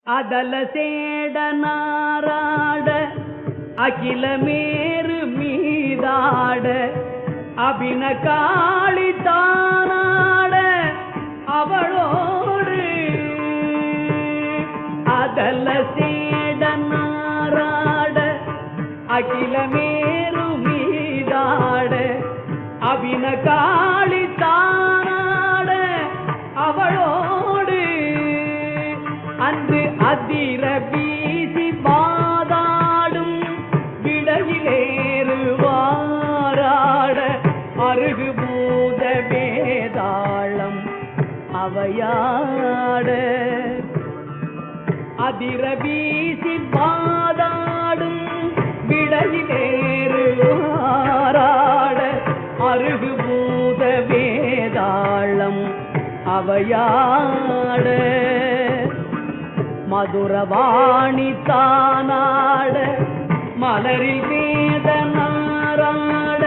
அதல சேடனாராட அகில மேரு மீதாட அபின காளி தானாட அவளோடு அதல சேடனாராட அகில மேரு மீதாட அபின காளி தானாட அவளோடு அன்று அதிர வீசி பாதாடும் விடையிலேறுவாராட அருகு பூத வேதாளம் அவையாட அதிர வீசி பாதாடும் விடையிலேறுவாராட அருகு பூத வேதாளம் அவையாட மதுரவாணி தானாட மலரில் வேதனாராட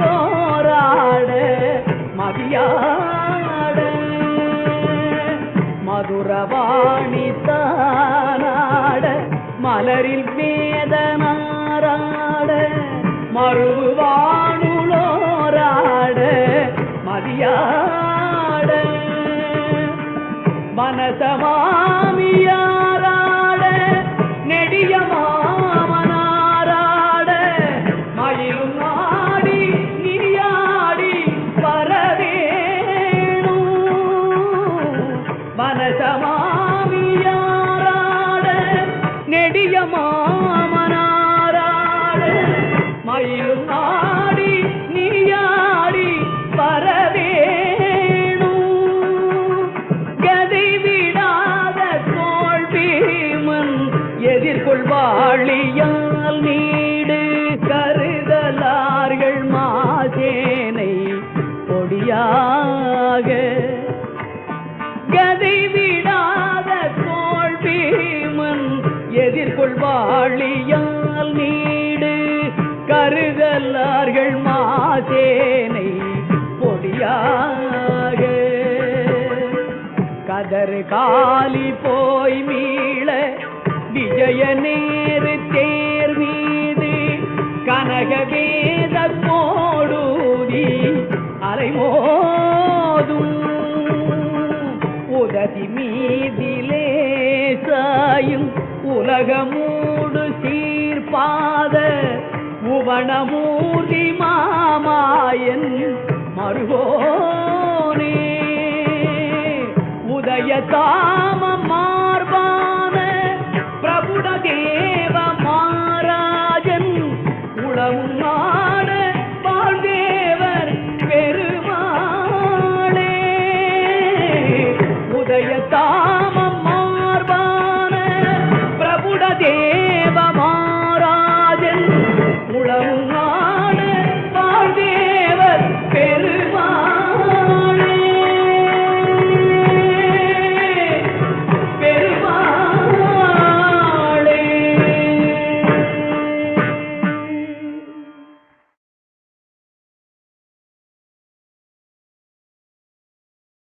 மறுபுவானுளோராட மதியாட மதுரவாணி தானாட மலரில் வேதனாராட மறுபுவானுளோராட மதியாட வனசமாமியாராட நெடிய மாமனாராட மயிலும் ஆடி நீயாடி வரவேணு வனசமாமியாராட நெடிய மாமனாராட மயிலும் ஆடி நீயாடி வரவே எதிர்கொள்வாழியால் நீடு கருதலார்கள் மாசேனை கொடியாக கதை விடாத தோல்பீமன் எதிர்கொள்வாழியால் நீடு கருதலார்கள் மாசேனை கொடியாக கதறு காலி போய் மீள விஜய நேரு தேர் மீது கனக வேத கோடூதி அலைமோதும் உதவி மீதிலே சாயும் உலகமூடு சீர்பாத உவனமூர்த்தி மாமாயன் மருகோனே உதய தாம மார்பான பிரபுட தேவ மாராஜன் உளவும் நாட வாழ்தேவர் பெருமாளே உதயத்தா